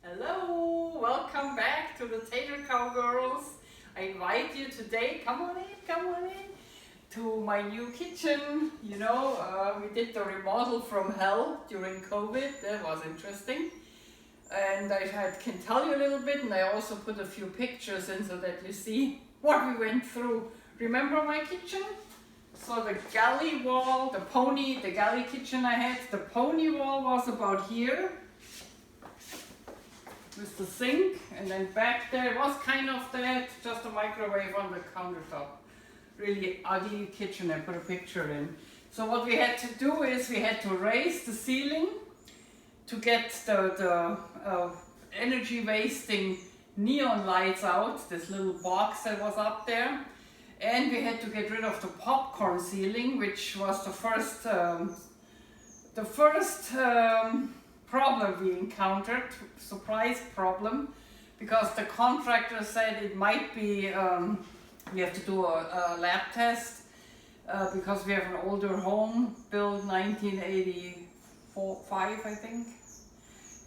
Hello, welcome back to the Tater Cowgirls. I invite you today, come on in, to my new kitchen. You know, we did the remodel from hell during COVID. That was interesting. And I can tell you a little bit, and I also put a few pictures in so that you see what we went through. Remember my kitchen? So the galley wall, the galley kitchen I had, the pony wall was about here with the sink, and then back there it was kind of that, just a microwave on the countertop. Really ugly kitchen, I put a picture in. So what we had to do is we had to raise the ceiling to get the energy wasting neon lights out, this little box that was up there. And we had to get rid of the popcorn ceiling, which was the first problem we encountered, surprise problem, because the contractor said it might be, we have to do a lab test, because we have an older home, built 1985 I think,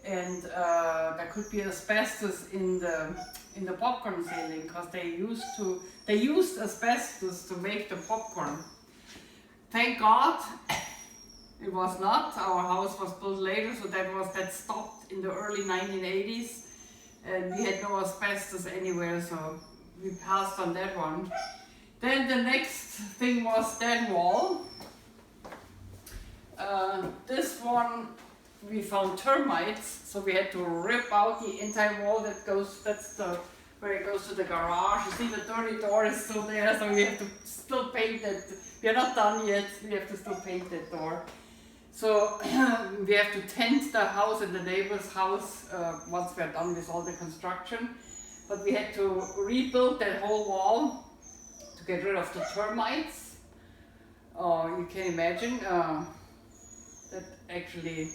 and there could be asbestos in the popcorn ceiling, because they used asbestos to make the popcorn. Thank God it was not. Our house was built later, so that stopped in the early 1980s, and we had no asbestos anywhere, so we passed on that one. Then the next thing was that wall. This one we found termites, so we had to rip out the entire wall that goes, where it goes to the garage. You see the dirty door is still there, so we have to still paint it. We are not done yet, we have to still paint that door. So we have to tent the house and the neighbor's house once we are done with all the construction. But we had to rebuild that whole wall to get rid of the termites. You can imagine that actually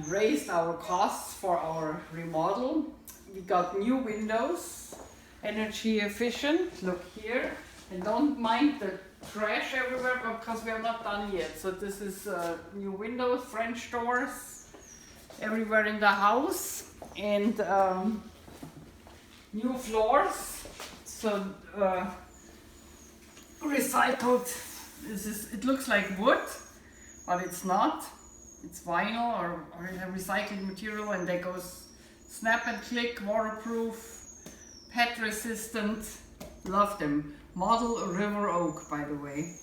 raised our costs for our remodel. We got new windows, energy efficient, look here, and don't mind the trash everywhere because we are not done yet. So this is new windows, French doors everywhere in the house, and new floors. So recycled, it looks like wood, but it's not. It's vinyl or a recycled material, and they go snap and click, waterproof, pet resistant. Love them. Model River Oak, by the way.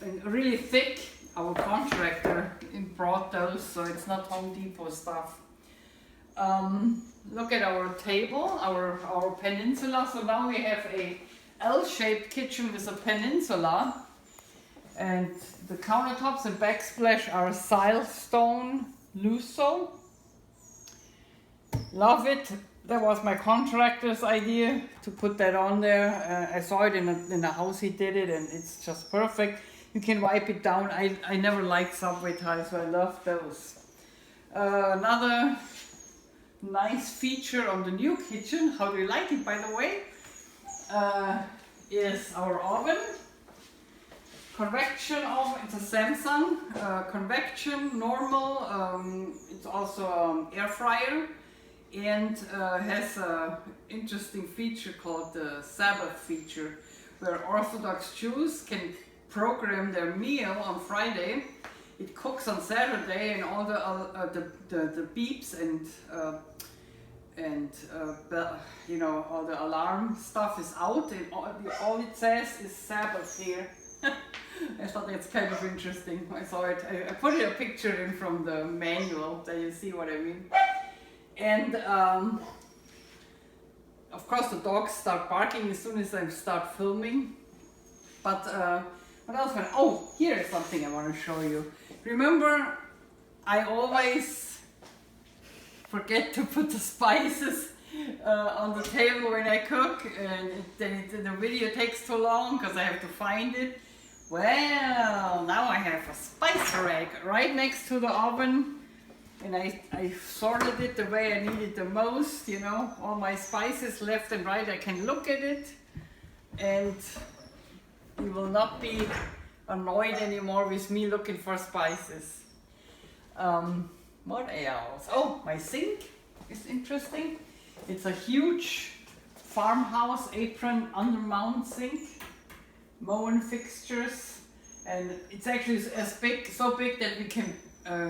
And really thick. Our contractor brought those, so it's not Home Depot stuff. Look at our table, our peninsula. So now we have a L-shaped kitchen with a peninsula. And the countertops and backsplash are silestone Lusso. Love it. That was my contractor's idea to put that on there. I saw it in the house he did it, and it's just perfect. You can wipe it down. I never liked subway tiles, so I love those. Another nice feature on the new kitchen, how do you like it by the way, is our oven. Convection oven, it's a Samsung, convection, normal, it's also air fryer, and has an interesting feature called the Sabbath feature, where Orthodox Jews can program their meal on Friday. It cooks on Saturday, and all the beeps and you know, all the alarm stuff is out, and all it says is Sabbath here. I thought that's kind of interesting. I saw it. I put a picture in from the manual, so you see what I mean. And of course the dogs start barking as soon as I start filming. But what else? Oh, here is something I want to show you. Remember, I always forget to put the spices on the table when I cook, and then the video takes too long because I have to find it. Well, now I have a spice rack right next to the oven, and I sorted it the way I need it the most, you know, all my spices left and right. I can look at it, and you will not be annoyed anymore with me looking for spices. What else? Oh, my sink. is interesting. It's a huge farmhouse apron undermount sink, Moen fixtures, and it's actually as big, so big that we can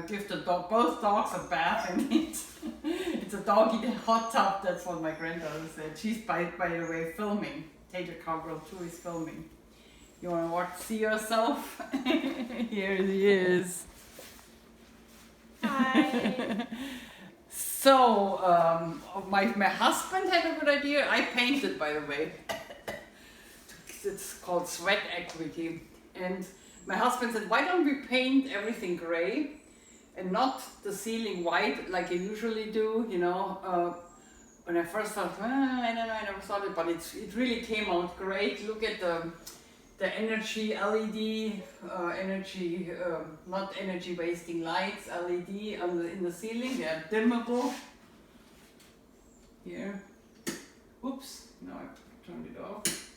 give the both dogs a bath in it. It's a doggy hot tub. That's what my granddaughter said. She's by the way filming. Tater Cowgirl 2 is filming. You want to see yourself? Here he is. Hi. So, my husband had a good idea. I painted, by the way. It's called sweat equity. And my husband said, why don't we paint everything gray and not the ceiling white like you usually do, you know. When I first thought, I don't know, I never thought it, but it really came out great. Look at the energy LED, not energy wasting lights, LED in the ceiling. They are dimmable. Here. Oops, no, I turned it off.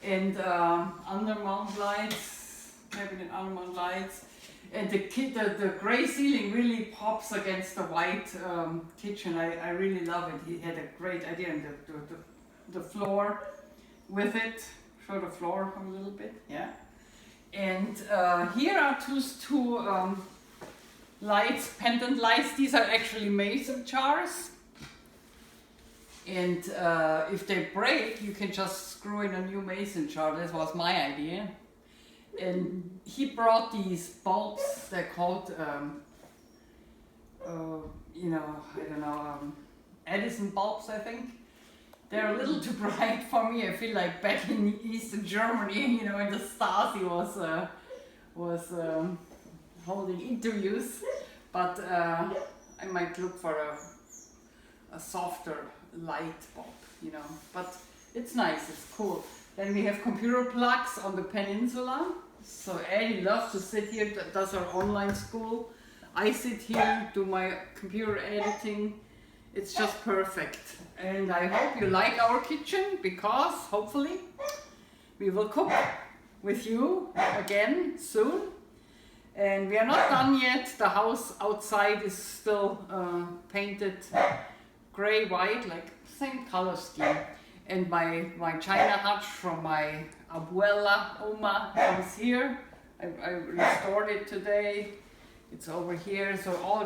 And undermount lights, cabinet undermount lights. And the grey ceiling really pops against the white kitchen. I really love it. He had a great idea, and the floor with it. Show the floor a little bit, yeah. And here are two lights, pendant lights. These are actually mason jars. And if they break, you can just screw in a new mason jar. This was my idea. And he brought these bulbs. They're called, you know, I don't know, Edison bulbs, I think. They're a little too bright for me. I feel like back in Eastern Germany, you know, when the Stasi was holding interviews. But I might look for a softer light bulb, you know. But it's nice, it's cool. Then we have computer plugs on the peninsula. So Addy loves to sit here, does her online school. I sit here, do my computer editing. It's just perfect. And I hope you like our kitchen, because hopefully we will cook with you again soon. And we are not done yet. The house outside is still painted gray, white, like same color scheme. And my china hutch from my abuela, Oma, comes here. I restored it today. It's over here, so all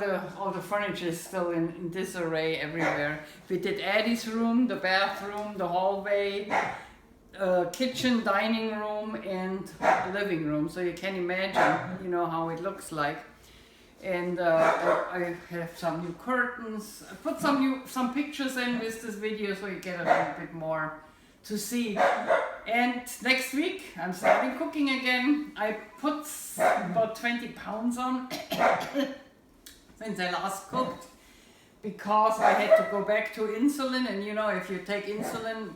the furniture is still in disarray everywhere. We did Addy's room, the bathroom, the hallway, kitchen, dining room, and living room. So you can imagine, you know, how it looks like. And I have some new curtains. I put some pictures in with this video, so you get a little bit more to see. And next week I'm starting cooking again. I put about 20 pounds on since I last cooked, because I had to go back to insulin, and you know, if you take insulin,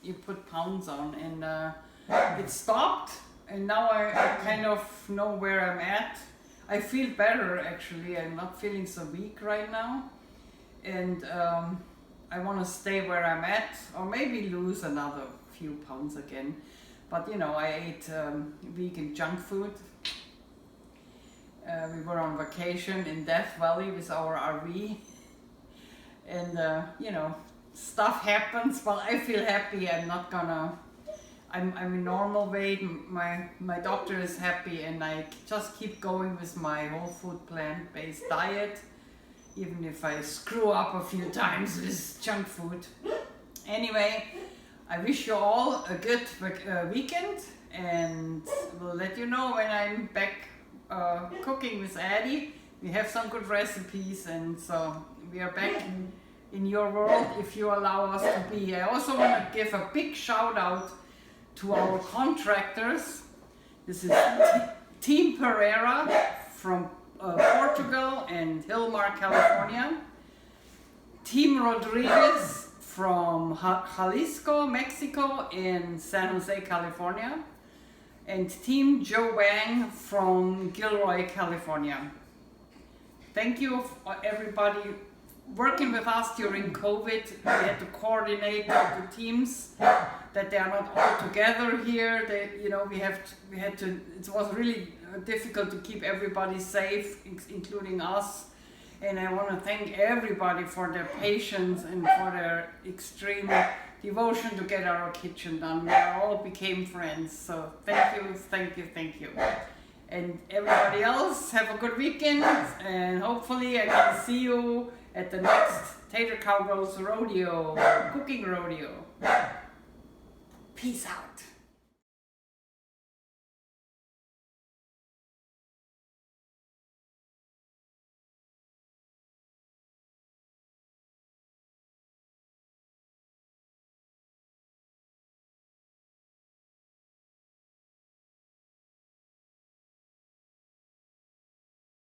you put pounds on, and it stopped, and now I kind of know where I'm at. I feel better, actually. I'm not feeling so weak right now, and I want to stay where I'm at, or maybe lose another few pounds again. But you know, I ate vegan junk food. We were on vacation in Death Valley with our RV, and you know, stuff happens, but I feel happy. I'm in normal weight. My doctor is happy, and I just keep going with my whole food plant-based diet, even if I screw up a few times with junk food. Anyway, I wish you all a good weekend, and we'll let you know when I'm back cooking with Addy. We have some good recipes, and so we are back in your world if you allow us to be. I also want to give a big shout out to our contractors. This is Team Pereira from Portugal and Hilmar, California. Team Rodriguez from Jalisco, Mexico, and San Jose, California. And Team Joe Wang from Gilroy, California. Thank you everybody working with us during COVID. We had to coordinate the teams, that they are not all together here. You know, we had to. It was really difficult to keep everybody safe, including us. And I want to thank everybody for their patience and for their extreme devotion to get our kitchen done. We all became friends. So thank you, thank you, thank you. And everybody else, have a good weekend. And hopefully I can see you at the next Tater Cowgirls rodeo, cooking rodeo. Peace out.